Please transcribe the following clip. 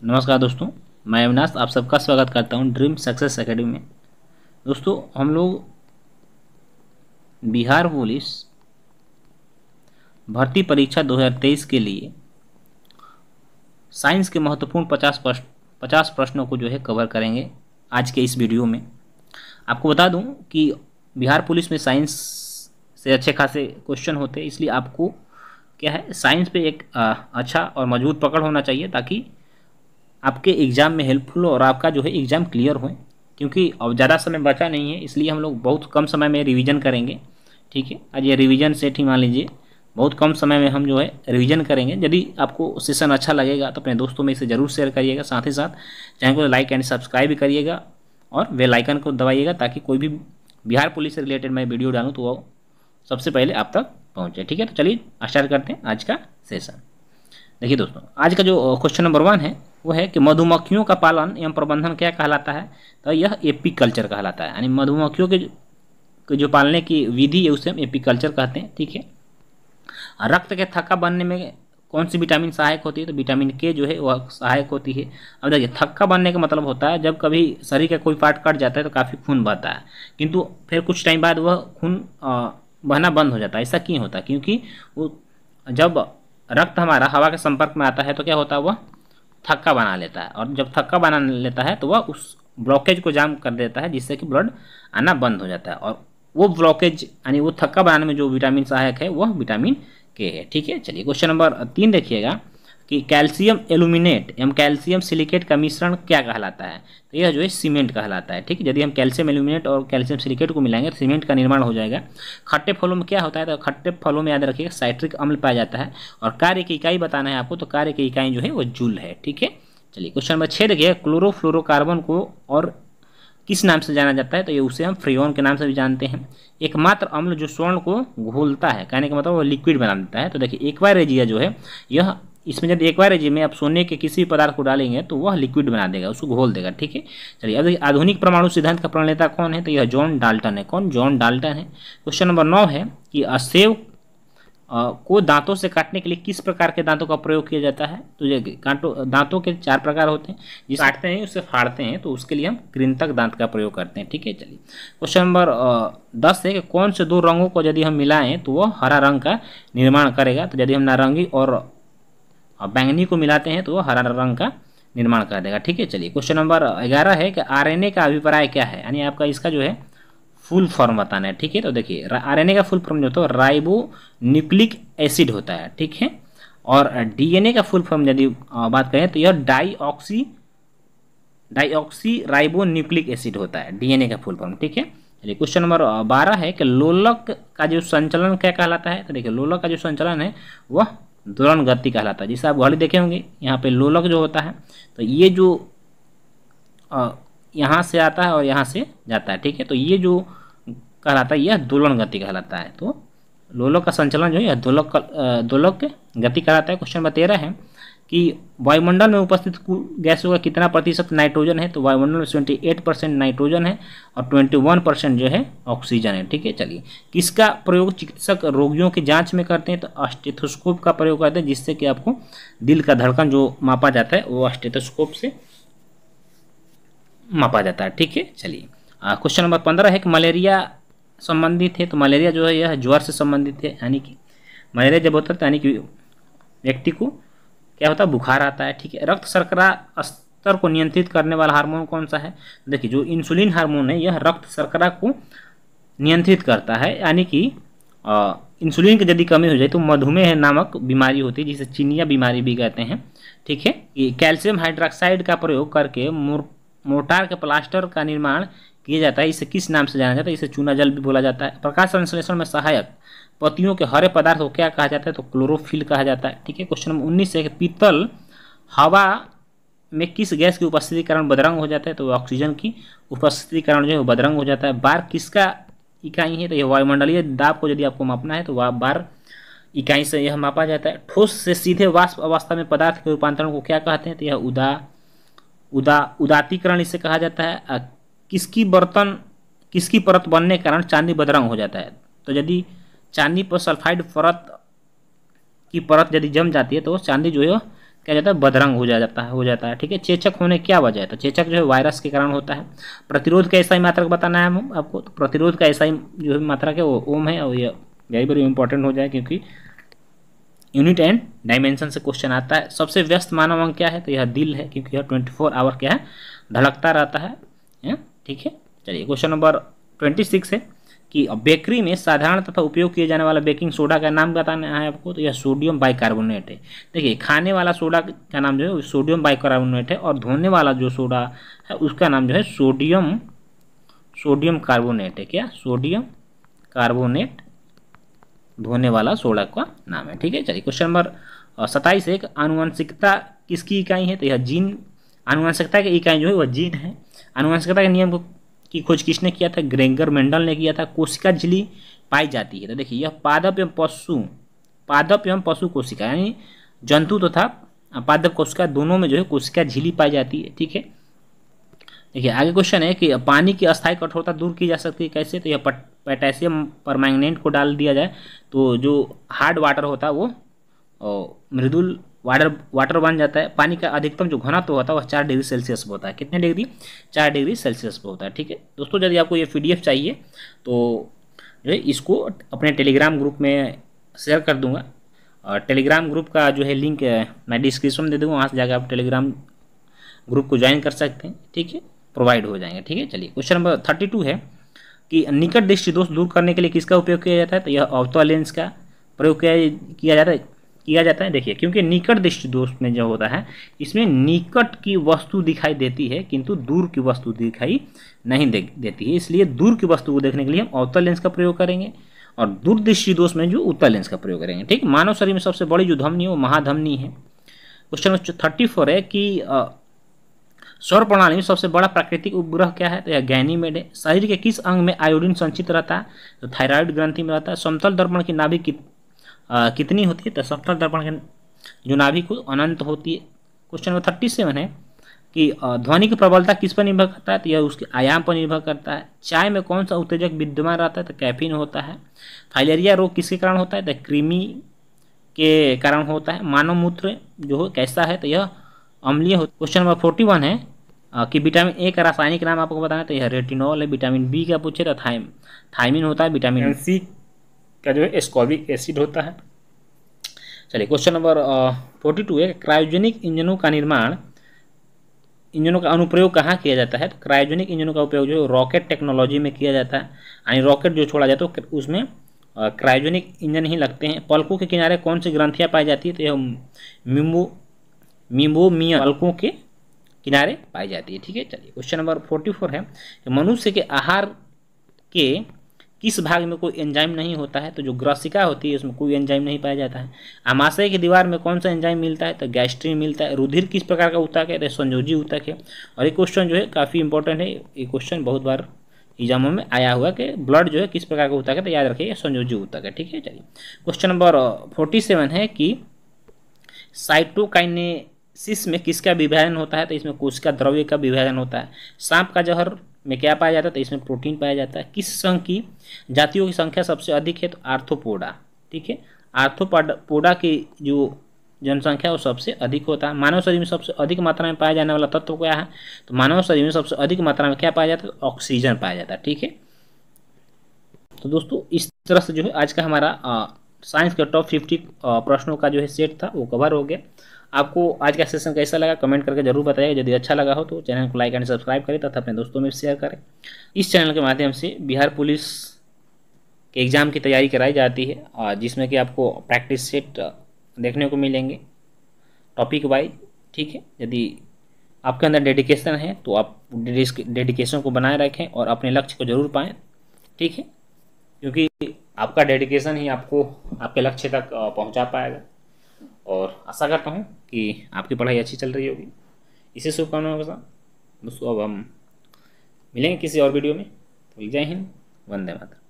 नमस्कार दोस्तों, मैं अविनाश आप सबका स्वागत करता हूं ड्रीम सक्सेस एकेडमी में। दोस्तों, हम लोग बिहार पुलिस भर्ती परीक्षा 2023 के लिए साइंस के महत्वपूर्ण 50 प्रश्नों को कवर करेंगे आज के इस वीडियो में। आपको बता दूं कि बिहार पुलिस में साइंस से अच्छे खासे क्वेश्चन होते हैं, इसलिए आपको क्या है साइंस पे एक अच्छा और मजबूत पकड़ होना चाहिए ताकि आपके एग्ज़ाम में हेल्पफुल हो और आपका एग्ज़ाम क्लियर हो। क्योंकि अब ज़्यादा समय बचा नहीं है, इसलिए हम लोग बहुत कम समय में रिवीजन करेंगे। ठीक है, आज ये रिवीजन सेट ही मान लीजिए, बहुत कम समय में हम रिवीजन करेंगे। यदि आपको सेशन अच्छा लगेगा तो अपने दोस्तों में इसे ज़रूर शेयर करिएगा। साथ ही साथ चैनल को लाइक एंड सब्सक्राइब भी करिएगा और बेल आइकन को दबाइएगा ताकि कोई भी बिहार पुलिस से रिलेटेड मैं वीडियो डालूँ तो वो सबसे पहले आप तक पहुँचे। ठीक है, तो चलिए स्टार्ट करते हैं आज का सेशन। देखिए दोस्तों, आज का जो क्वेश्चन नंबर 1 है वो है कि मधुमक्खियों का पालन एवं प्रबंधन क्या कहलाता है। तो यह एपीकल्चर कहलाता है, यानी मधुमक्खियों के जो पालने की विधि है उसे हम एपीकल्चर कहते हैं। ठीक है, रक्त के थक्का बनने में कौन सी विटामिन सहायक होती है? तो विटामिन के वह सहायक होती है। अब देखिए, थक्का बनने का मतलब होता है जब कभी शरीर का कोई पार्ट कट जाता है तो काफ़ी खून बहता है, किंतु फिर कुछ टाइम बाद वह खून बहना बंद हो जाता है। ऐसा क्यों होता है? क्योंकि वो जब रक्त हमारा हवा के संपर्क में आता है तो क्या होता है, वह थक्का बना लेता है, और जब थक्का बना लेता है तो वह उस ब्लॉकेज को जाम कर देता है, जिससे कि ब्लड आना बंद हो जाता है। और वो ब्लॉकेज यानी वो थक्का बनाने में जो विटामिन सहायक है वह विटामिन के है। ठीक है, चलिए क्वेश्चन नंबर 3 देखिएगा कि कैल्शियम एल्यूमिनेट एवं कैल्शियम सिलिकेट का मिश्रण क्या कहलाता है। तो यह सीमेंट कहलाता है। ठीक है, यदि हम कैल्शियम एल्यूमिनेट और कैल्शियम सिलिकेट को मिलाएंगे तो सीमेंट का निर्माण हो जाएगा। खट्टे फलों में क्या होता है? तो खट्टे फलों में याद रखिएगा साइट्रिक अम्ल पाया जाता है। और कार्य की इकाई बताना है आपको, तो कार्य की इकाई वो जूल है। ठीक है, चलिए क्वेश्चन नंबर 6 देखिए, क्लोरोफ्लोरोकार्बन को और किस नाम से जाना जाता है? तो ये उसे हम फ्रेओन के नाम से भी जानते हैं। एकमात्र अम्ल जो स्वर्ण को घोलता है, कहने का मतलब वो लिक्विड बना देता है। तो देखिए एक्वारेजिया यह इसमें जब एक्वारेजिया में आप सोने के किसी भी पदार्थ को डालेंगे तो वह लिक्विड बना देगा, उसको घोल देगा। ठीक है, चलिए अब देखिए आधुनिक परमाणु सिद्धांत का प्रणेता कौन है? तो यह जॉन डाल्टन है। कौन? जॉन डाल्टन है। क्वेश्चन नंबर 9 है कि सेब को दांतों से काटने के लिए किस प्रकार के दांतों का प्रयोग किया जाता है? तो ये दांतों के 4 प्रकार होते हैं। जिसे काटते हैं उससे फाड़ते हैं, तो उसके लिए हम कृंतक दांत का प्रयोग करते हैं। ठीक है, चलिए क्वेश्चन नंबर 10 है कि कौन से 2 रंगों को यदि हम मिलाएं तो वह हरा रंग का निर्माण करेगा। तो यदि हम नारंगी और बैंगनी को मिलाते हैं तो वह हरा रंग का निर्माण कर देगा। ठीक है, चलिए क्वेश्चन नंबर 11 है कि आरएनए का अभिप्राय क्या है, यानी आपका इसका फुल फॉर्म बताना है। ठीक है, तो देखिए आरएनए का फुल फॉर्म होता है राइबो न्यूक्लिक एसिड होता है। ठीक है, और डीएनए का फुल फॉर्म यदि बात करें तो यह डाईऑक्सी राइबो न्यूक्लिक एसिड होता है, डीएनए का फुल फॉर्म। ठीक है, चलिए क्वेश्चन नंबर 12 है कि लोलक का जो संचलन क्या कहलाता है? तो देखिए लोलक का जो संचलन है वह दोलन गति कहलाता है। जिसे आप घड़ी देखे होंगे, यहाँ पे लोलक जो होता है तो ये यहाँ से आता है और यहाँ से जाता है। ठीक है, तो ये जो कहलाता है यह दोलन गति कहलाता है। तो लोलक का संचलन यह दोलक गति कहलाता है। क्वेश्चन नंबर 13 है कि वायुमंडल में उपस्थित गैसों का कितना प्रतिशत नाइट्रोजन है? तो वायुमंडल में 78% नाइट्रोजन है और 21% ऑक्सीजन है। ठीक है, चलिए किसका प्रयोग चिकित्सक रोगियों की जांच में करते हैं? तो स्टेथोस्कोप का प्रयोग करते हैं, जिससे कि आपको दिल का धड़कन जो मापा जाता है वो स्टेथोस्कोप से मापा जाता है। ठीक है, चलिए क्वेश्चन नंबर 15 है कि मलेरिया संबंधित है। तो मलेरिया यह ज्वर से संबंधित है, यानी कि मलेरिया जब होता है यानी कि व्यक्ति को क्या होता है, बुखार आता है। ठीक है, रक्त शर्करा स्तर को नियंत्रित करने वाला हार्मोन कौन सा है? देखिए जो इंसुलिन हार्मोन है यह रक्त शर्करा को नियंत्रित करता है, यानी कि इंसुलिन की यदि कमी हो जाए तो मधुमेह नामक बीमारी होती है, जिसे चिनिया बीमारी भी कहते हैं। ठीक है, कैल्शियम हाइड्रोक्साइड का प्रयोग करके मोर्टार के प्लास्टर का निर्माण किया जाता है। इसे किस नाम से जाना जाता है? इसे चूना जल भी बोला जाता है। प्रकाश संश्लेषण में सहायक पत्तियों के हरे पदार्थ को क्या कहा जाता है? तो क्लोरोफिल कहा जाता है। ठीक है, क्वेश्चन नंबर 19 है कि पीतल हवा में किस गैस की उपस्थिति के कारण बदरंग हो जाता है? तो ऑक्सीजन की उपस्थिति के कारण बदरंग हो जाता है। बार किसका इकाई है? तो यह वायुमंडलीय दाब को यदि आपको मापना है तो वह बार इकाई से यह मापा जाता है। ठोस से सीधे वाष्प अवस्था में पदार्थ के रूपांतरण को क्या कहते हैं? तो यह उदातीकरण इसे कहा जाता है। किसकी परत बनने के कारण चांदी बदरंग हो जाता है? तो यदि चांदी पर सल्फाइड परत की परत यदि जम जाती है तो चांदी क्या जाता है, बदरंग हो जाता है। ठीक है, चेचक होने क्या वजह है, तो चेचक जो है वायरस के कारण होता है। प्रतिरोध का SI मात्रक बताना है हम आपको, तो प्रतिरोध का SI जो है मात्रक है वो ओम है, और ये वेरी वेरी इंपॉर्टेंट हो जाए क्योंकि यूनिट एंड डायमेंशन से क्वेश्चन आता है। सबसे व्यस्त मानव अंग क्या है, तो यह दिल है, क्योंकि यह 24 आवर क्या है, धड़कता रहता है। ठीक है, चलिए क्वेश्चन नंबर 26 है कि बेकरी में साधारण तथा उपयोग किए जाने वाला बेकिंग सोडा का नाम बताना है आपको, तो यह सोडियम बाइकार्बोनेट है। देखिए, खाने वाला सोडा का नाम जो है सोडियम बाइकार्बोनेट है, और धोने वाला जो सोडा है उसका नाम जो है सोडियम कार्बोनेट है। क्या, सोडियम कार्बोनेट धोने वाला सोडा का नाम है। ठीक है, चलिए क्वेश्चन नंबर 27 है, आनुवंशिकता किसकी इकाई है, तो यह जीन, आनुवंशिकता की इकाई जो है वह जीन है। आनुवंशिकता के नियम की खोज किसने किया था, ग्रेगर मेंडल ने किया था। कोशिका झिल्ली पाई जाती है, तो देखिए यह पादप एवं पशु कोशिका यानी जंतु तथा पादप कोशिका दोनों में जो है कोशिका झिल्ली पाई जाती है। ठीक है, देखिए आगे क्वेश्चन है कि पानी की अस्थायी कठोरता दूर की जा सकती है कैसे, तो यह पोटेशियम परमैंगनेट को डाल दिया जाए तो जो हार्ड वाटर होता है वो मृदुल वाटर बन जाता है। पानी का अधिकतम जो घनत्व होता है वह 4 डिग्री सेल्सियस पर होता है। कितने डिग्री, 4 डिग्री सेल्सियस पर होता है। ठीक है दोस्तों, यदि आपको ये PDF चाहिए तो जो है इसको अपने टेलीग्राम ग्रुप में शेयर कर दूंगा, और टेलीग्राम ग्रुप का जो है लिंक मैं डिस्क्रिप्शन में दे दूँगा, वहाँ से जाकर आप टेलीग्राम ग्रुप को ज्वाइन कर सकते हैं। ठीक है, प्रोवाइड हो जाएंगे। ठीक है, चलिए क्वेश्चन नंबर 32 है कि निकट दृष्टि दोष दूर करने के लिए किसका उपयोग किया जाता है, तो यह अवतल लेंस का प्रयोग किया जाता है। देखिए, क्योंकि निकट दृष्टि दोष में जो होता है इसमें निकट की वस्तु दिखाई देती है किंतु दूर की वस्तु दिखाई नहीं देती है, इसलिए दूर की वस्तु को देखने के लिए हम अवतल लेंस का प्रयोग करेंगे, और दूरदृष्टि दोष में जो उत्तल लेंस का प्रयोग करेंगे। ठीक, मानव शरीर में सबसे बड़ी जो धमनी है वो महाधमनी है। क्वेश्चन नंबर 34 है कि सौर प्रणाली में सबसे बड़ा प्राकृतिक उपग्रह क्या है, तो यह गैनीमेड है। शरीर के किस अंग में आयोडीन संचित रहता है, तो थायराइड ग्रंथि में रहता है। समतल दर्पण की नाभि कितनी होती है, तो समतल दर्पण की जो नाभि को अनंत होती है। क्वेश्चन नंबर 37 है कि ध्वनि की प्रबलता किस पर निर्भर करता है, तो यह उसके आयाम पर निर्भर करता है। चाय में कौन सा उत्तेजक विद्यमान रहता है, तो कैफीन होता है। फाइलेरिया रोग किसके कारण होता है, तो कृमि के कारण होता है। मानव मूत्र जो कैसा है, तो यह अम्लीय हो। क्वेश्चन नंबर 41 है कि विटामिन A का रासायनिक नाम आपको बताना है, तो यह रेटिनॉल है। विटामिन B का पूछे तो थायमिन होता है। विटामिन C का जो है एस्कॉर्बिक एसिड होता है। चलिए क्वेश्चन नंबर 42 है, क्रायोजेनिक इंजनों का अनुप्रयोग कहाँ किया जाता है, तो क्रायोजेनिक इंजनों का उपयोग जो रॉकेट टेक्नोलॉजी में किया जाता है, यानी रॉकेट जो छोड़ा जाता है तो उसमें क्रायोजेनिक इंजन ही लगते हैं। पलकों के किनारे कौन सी ग्रंथियाँ पाई जाती है, तो यह मीबोमिया पलकों के किनारे पाई जाती है। ठीक है, चलिए क्वेश्चन नंबर 44 है कि मनुष्य के आहार के किस भाग में कोई एंजाइम नहीं होता है, तो जो ग्रसिका होती है उसमें कोई एंजाइम नहीं पाया जाता है। आमाशय की दीवार में कौन सा एंजाइम मिलता है, तो गैस्ट्रिन मिलता है। रुधिर किस प्रकार का ऊतक है, तो संयोजी ऊतक है। और ये क्वेश्चन जो है काफ़ी इंपॉर्टेंट है, ये क्वेश्चन बहुत बार एग्जामों में आया हुआ कि ब्लड जो है किस प्रकार का ऊतक है, तो याद रखिए संयोजी ऊतक है। ठीक है, चलिए क्वेश्चन नंबर 47 है कि साइटोकाइनेसिस में किसका विभाजन होता है, तो इसमें कोशिका द्रव्य का विभाजन होता है। सांप का जहर में क्या पाया जाता है, तो इसमें प्रोटीन पाया जाता है। किस संघ की जातियों की संख्या सबसे अधिक है, तो आर्थ्रोपोडा। ठीक है, आर्थ्रोपोडा की जो जनसंख्या वो सबसे अधिक होता है। मानव शरीर में सबसे अधिक मात्रा में पाया जाने वाला तत्व क्या है, तो मानव शरीर में सबसे अधिक मात्रा में क्या पाया जाता है, तो ऑक्सीजन पाया जाता है। ठीक है, तो दोस्तों इस तरह से जो है आज का हमारा साइंस के टॉप 50 प्रश्नों का जो है सेट था वो कवर हो गया। आपको आज का सेशन कैसा लगा कमेंट करके जरूर बताइए। यदि अच्छा लगा हो तो चैनल को लाइक एंड सब्सक्राइब करें तथा अपने दोस्तों में शेयर करें। इस चैनल के माध्यम से बिहार पुलिस के एग्ज़ाम की तैयारी कराई जाती है, जिसमें कि आपको प्रैक्टिस सेट देखने को मिलेंगे टॉपिक वाइज। ठीक है, यदि आपके अंदर डेडिकेशन है तो आप डेडिकेशन को बनाए रखें और अपने लक्ष्य को जरूर पाएँ। ठीक है, क्योंकि आपका डेडिकेशन ही आपको आपके लक्ष्य तक पहुंचा पाएगा। और आशा करता हूं कि आपकी पढ़ाई अच्छी चल रही होगी। इसी शुभकामनाओं के साथ दोस्तों अब हम मिलेंगे किसी और वीडियो में। तो जय हिंद, वंदे मातरम।